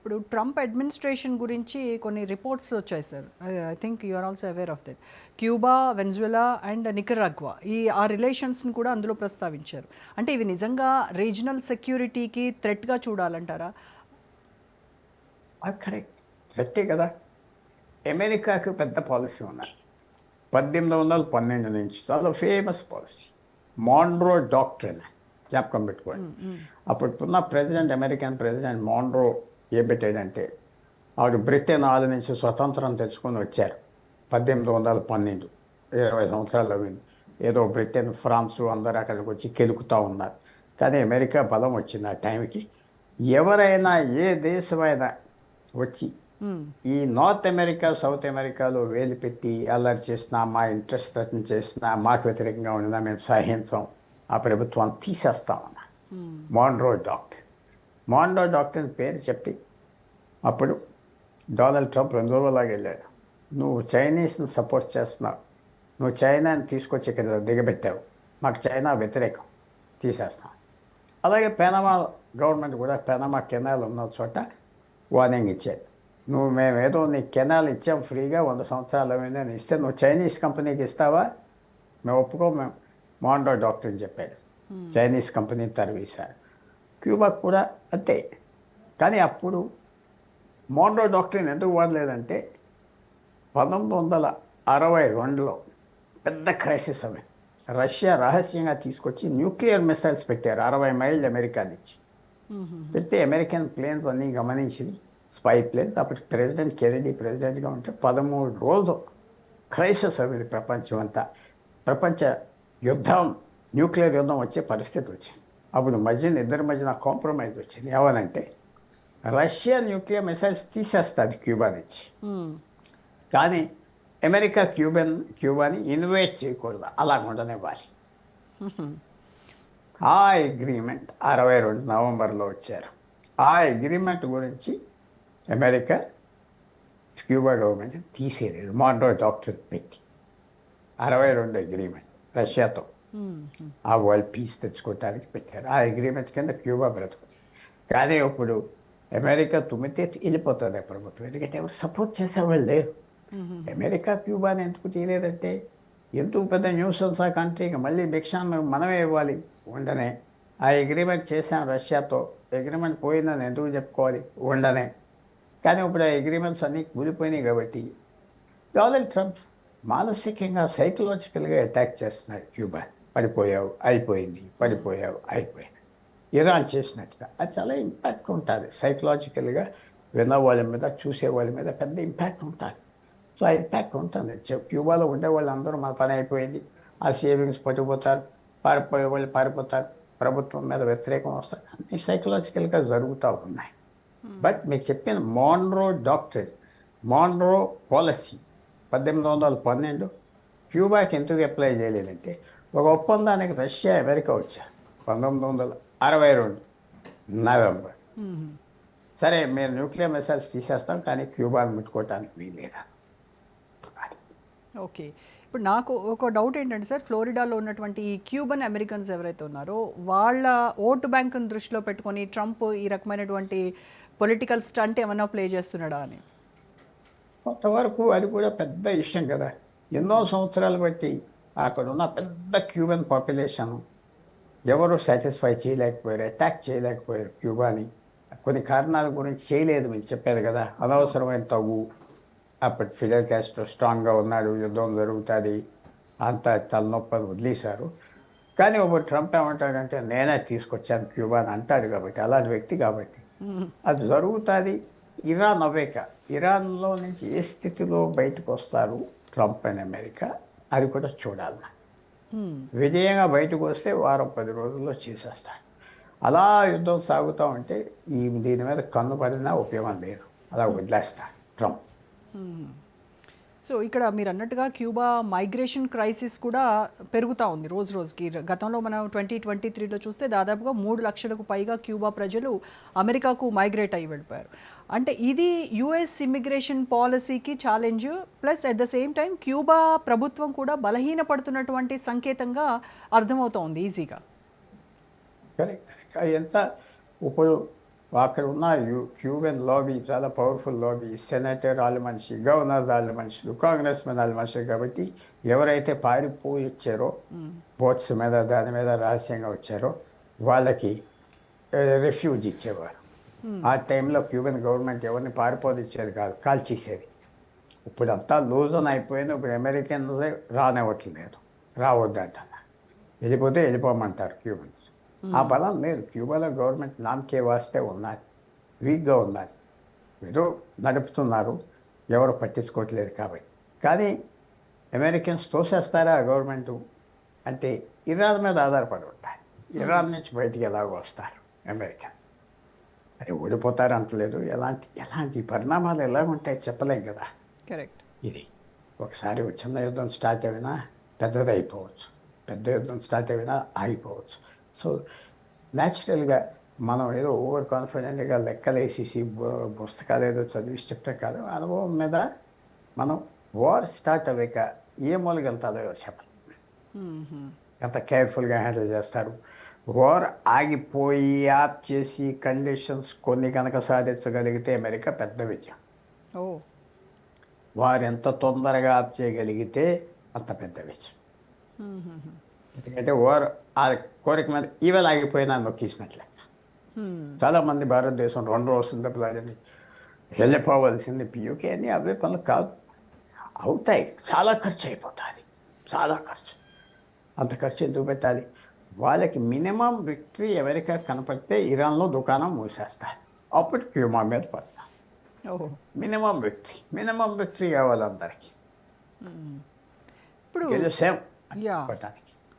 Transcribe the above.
ఇప్పుడు Trump administration గురించి కొన్ని రిపోర్ట్స్ వచ్చాయి sir. I think you are also aware of that. Cuba, Venezuela and Nicaragua ఆ రిలేషన్స్ని కూడా అందులో ప్రస్తావించారు. అంటే ఇవి నిజంగా రీజనల్ సెక్యూరిటీకి థ్రెట్గా చూడాలంటారా? కరెక్ట్, థ్రెట్టే కదా. అమెరికాకు పెద్ద పాలసీ ఉన్నది 1812 నుంచి, చాలా ఫేమస్ పాలసీ, మాన్రో డాక్ట్రిన్. జ్ఞాపకం పెట్టుకోండి. అప్పుడున్న ప్రెసిడెంట్, అమెరికన్ ప్రెసిడెంట్ మాన్రో ఏం పెట్టాడంటే, ఆవిడ బ్రిటన్ ఆది నుంచి స్వతంత్రం తెచ్చుకొని వచ్చారు 1812, 20 సంవత్సరాలు అయింది. ఏదో బ్రిటన్, ఫ్రాన్సు అందరూ అక్కడికి వచ్చి కెలుకుతూ ఉన్నారు. కానీ అమెరికా బలం వచ్చింది ఆ టైంకి. ఎవరైనా ఏ దేశమైనా వచ్చి ఈ నార్త్ అమెరికా, సౌత్ అమెరికాలో వేలు పెట్టి అల్లరి చేసినా, మా ఇంట్రెస్ట్ చేసినా, మాకు వ్యతిరేకంగా ఉండినా మేము సహించాం, ఆ ప్రభుత్వాన్ని తీసేస్తామన్న మాన్రో డాక్ట్రిన్. మాన్రో డాక్ట్రిన్ పేరు చెప్పి అప్పుడు డొనాల్డ్ ట్రంప్ 2 రోజులాగా వెళ్ళాడు. నువ్వు చైనీస్ని సపోర్ట్ చేస్తున్నావు, నువ్వు చైనాని తీసుకొచ్చి ఇక్కడ దిగబెట్టావు, మాకు చైనా వ్యతిరేకం, తీసేస్తాం. అలాగే పెనమా గవర్నమెంట్ కూడా పెనమా కెనాల్ ఉన్న చోట వార్నింగ్ ఇచ్చేది. మేమేదో నీకు కెనాల్ ఇచ్చాం ఫ్రీగా 100 సంవత్సరాలు అయిందని ఇస్తే నువ్వు చైనీస్ కంపెనీకి ఇస్తావా, మేము ఒప్పుకో, మేము మాన్రో డాక్ట్రిన్ చెప్పాడు. చైనీస్ కంపెనీని తరివేశారు. క్యూబాకు కూడా అంతే. కానీ అప్పుడు మాన్రో డాక్ట్రిన్ ఎందుకు వాడలేదంటే 1962లో పెద్ద క్రైసిస్ అవి. రష్యా రహస్యంగా తీసుకొచ్చి న్యూక్లియర్ మిసైల్స్ పెట్టారు 60 మైళ్ళు అమెరికా నుంచి. పెడితే అమెరికన్ ప్లేన్స్ అన్నీ గమనించింది, స్పై ప్లేన్స్. అప్పుడు ప్రెసిడెంట్ కెనడీ ప్రెసిడెంట్గా ఉంటే 13 రోజులు క్రైసిస్ అవి ప్రపంచం అంతా. ప్రపంచ యుద్ధం, న్యూక్లియర్ యుద్ధం వచ్చే పరిస్థితి వచ్చింది. అప్పుడు ఇద్దరి మధ్యన కాంప్రమైజ్ వచ్చింది. ఏమనంటే రష్యా న్యూక్లియర్ మిసైల్స్ తీసేస్తుంది క్యూబా నుంచి, కానీ అమెరికా క్యూబాని ఇన్వైట్ చేయకూడదు, అలా ఉండనివ్వాలి. ఆ అగ్రిమెంట్ 62 నవంబర్లో వచ్చారు. ఆ అగ్రిమెంట్ గురించి అమెరికా క్యూబా గవర్నమెంట్ తీసేయలేదు, మాన్రో డాక్ట్రిన్ పెట్టి. 62 అగ్రిమెంట్ రష్యాతో ఆ వరల్డ్ పీస్ తెచ్చుకోవటానికి పెట్టారు. ఆ అగ్రిమెంట్ కింద క్యూబా బ్రతుకుంది. కానీ ఇప్పుడు అమెరికా తుమ్మితే వెళ్ళిపోతుంది ప్రభుత్వం, ఎందుకంటే ఎవరు సపోర్ట్ చేసేవాళ్ళు లేరు. అమెరికా క్యూబాని ఎందుకు తీయలేదంటే, ఎందుకు పెద్ద న్యూసెన్స్ ఆ కంట్రీకి, మళ్ళీ భిక్షాన్ని మనమే ఇవ్వాలి, ఉండనే. ఆ అగ్రిమెంట్ చేశాం రష్యాతో, అగ్రిమెంట్ పోయిందని ఎందుకు చెప్పుకోవాలి, ఉండనే. కానీ ఇప్పుడు ఆ అగ్రిమెంట్స్ అన్నీ కూలిపోయినాయి కాబట్టి డొనాల్డ్ ట్రంప్ మానసికంగా, సైకలాజికల్గా అటాక్ చేస్తున్నాడు క్యూబా. పడిపోయావు అయిపోయింది, పడిపోయావు అయిపోయింది. ఇరాన్ చేసినట్టుగా అది చాలా ఇంపాక్ట్ ఉంటుంది సైకలాజికల్గా, విన్న వాళ్ళ మీద, చూసే వాళ్ళ మీద పెద్ద ఇంపాక్ట్ ఉంటుంది. సో ఆ ఇంపాక్ట్ ఉంటుంది. క్యూబాలో ఉండే వాళ్ళందరూ మా పని అయిపోయింది, ఆ సేవింగ్స్ పడిపోతారు, పారిపోయే వాళ్ళు పారిపోతారు, ప్రభుత్వం మీద వ్యతిరేకం వస్తారు, అన్నీ సైకలాజికల్గా జరుగుతూ ఉన్నాయి. బట్ మీకు చెప్పిన మాన్రో డాక్ట్రిన్, మాన్రో పాలసీ 1812 క్యూబాకి ఎందుకు అప్లై చేయలేదంటే, ఒక ఒప్పందానికి రష్యా అమెరికా వచ్చారు 1962 నవంబర్. సరే మీరు న్యూక్లియర్ మిసైల్స్ తీసేస్తాం, కానీ క్యూబాను ముట్టుకోవటానికి వీల్లేదా. ఓకే, ఇప్పుడు నాకు ఒక డౌట్ ఏంటంటే సార్, ఫ్లోరిడాలో ఉన్నటువంటి ఈ క్యూబన్ అమెరికన్స్ ఎవరైతే ఉన్నారో వాళ్ళ ఓటు బ్యాంకును దృష్టిలో పెట్టుకొని ట్రంప్ ఈ రకమైనటువంటి పొలిటికల్ స్టంట్ ఏమన్నా ప్లే చేస్తున్నాడా అని. కొంతవరకు అది కూడా పెద్ద విషయం కదా. ఎన్నో సంవత్సరాలు బట్టి అక్కడ ఉన్న పెద్ద క్యూబన్ పాపులేషన్ ఎవరు సాటిస్ఫై చేయలేకపోయారు, అటాక్ చేయలేకపోయారు క్యూబాని. కొన్ని కారణాల గురించి చేయలేదు, మీకు చెప్పారు కదా, అనవసరమైన తగు. అప్పటి ఫిడెల్ కాస్ట్రో స్ట్రాంగ్గా ఉన్నాడు, యుద్ధం జరుగుతుంది, అంత తలనొప్పని వదిలేశారు. కానీ ఇప్పుడు ట్రంప్ ఏమంటాడంటే, నేనే తీసుకొచ్చాను క్యూబాని అంటాడు కాబట్టి, అలాంటి వ్యక్తి కాబట్టి అది జరుగుతుంది. ఇరాన్ అవేక, ఇరాన్లో నుంచి ఏ స్థితిలో బయటకు వస్తారు ట్రంప్ అండ్ అమెరికా, అది కూడా చూడాలి. విజయంగా బయటకు వస్తే 10 రోజుల్లో చేసేస్తాడు. అలా యుద్ధం సాగుతూ ఉంటే దీని మీద కన్నుపడినా ఉపయోగం లేదు, అలా వదిలేస్తాడు ట్రంప్. సో ఇక్కడ మీరు అన్నట్టుగా క్యూబా మైగ్రేషన్ క్రైసిస్ కూడా పెరుగుతూ ఉంది రోజు రోజుకి. గతంలో మనం 2023లో చూస్తే దాదాపుగా 3 లక్షలకు పైగా క్యూబా ప్రజలు అమెరికాకు మైగ్రేట్ అయ్యి వెళ్ళిపోయారు. అంటే ఇది యుఎస్ ఇమ్మిగ్రేషన్ పాలసీకి challenge, plus at the same time Cuba ప్రభుత్వం కూడా బలహీనపడుతున్నటువంటి సంకేతంగా అర్థమవుతోంది ఈజీగా. కరెక్ట్. ఎంత ఇప్పుడు అక్కడ ఉన్న క్యూబన్ లాబీ చాలా పవర్ఫుల్ లాబీ, సెనేటర్ వాళ్ళ మనిషి, గవర్నర్ వాళ్ళ మనుషులు, కాంగ్రెస్ మెన్ వాళ్ళ మనుషులు. కాబట్టి ఎవరైతే పారిపోయి వచ్చారో బోట్స్ మీద దాని మీద రహస్యంగా వచ్చారో వాళ్ళకి రిఫ్యూజ్ ఇచ్చేవారు. ఆ టైంలో క్యూబన్ గవర్నమెంట్ ఎవరిని పారిపోనిచ్చేది కాదు, కాల్చేసేది. ఇప్పుడు అంతా లూజన్ అయిపోయింది. ఇప్పుడు అమెరికన్ రానివ్వట్లేదు, రావద్దంటారు. వెళ్ళిపోతే వెళ్ళిపోమంటారు క్యూబన్స్. ఆ బలం లేదు. క్యూబాలో గవర్నమెంట్ నామకే వాస్తే ఉన్నది, వీక్గా ఉన్నది. ఏదో నడుపుతున్నారు, ఎవరు పట్టించుకోవట్లేదు కాబట్టి. కానీ అమెరికన్స్ తోసేస్తారా గవర్నమెంట్ అంటే ఇరాన్ మీద ఆధారపడి ఉంటారు. ఇరాన్ నుంచి బయటికి ఎలాగో వస్తారు అమెరికన్. అది ఓడిపోతారు అంటలేదు. ఎలాంటి పరిణామాలు ఎలాగుంటాయి చెప్పలేం కదా. కరెక్ట్. ఇది ఒకసారి చిన్న యుద్ధం స్టార్ట్ అయినా పెద్దది అయిపోవచ్చు, పెద్ద యుద్ధం స్టార్ట్ అయినా ఆగిపోవచ్చు. సో న్యాచురల్గా మనం ఏదో ఓవర్ కాన్ఫిడెంట్గా లెక్కలేసేసి పుస్తకాలు ఏదో చదివి చెప్తే కాదు, అనుభవం మీద మనం వార్ స్టార్ట్ అవ్వక ఏ మూలకి వెళ్తారో ఎవరు చెప్పాలి. ఎంత కేర్ఫుల్గా హ్యాండిల్ చేస్తారు. వార్ ఆగిపోయి ఆప్ చేసి కండిషన్స్ కొన్ని కనుక సాధించగలిగితే అమెరికా పెద్ద విజయం. వారు ఎంత తొందరగా ఆప్ చేయగలిగితే అంత పెద్ద విజయం. ఎందుకంటే వారు ఆ కోరిక మీద ఈవేళ ఆగిపోయినా నొక్కేసినట్లే. చాలామంది భారతదేశం 2 రోజుల దెబ్బలాడని వెళ్ళిపోవలసింది పియూకే అని అవే పనులు కాదు, అవుతాయి. చాలా ఖర్చు అయిపోతుంది, చాలా ఖర్చు. అంత ఖర్చు ఎందుకు పెట్టాలి? వాళ్ళకి మినిమం విక్టరీ అమెరికా కనపడితే ఇరాన్లో దుకాణం మూసేస్తారు, అప్పుడు క్యూబా మీద పడతారు. మినిమం విక్టరీ కావాలి అందరికి. ఇప్పుడు గెలిచాం పట్టాలి.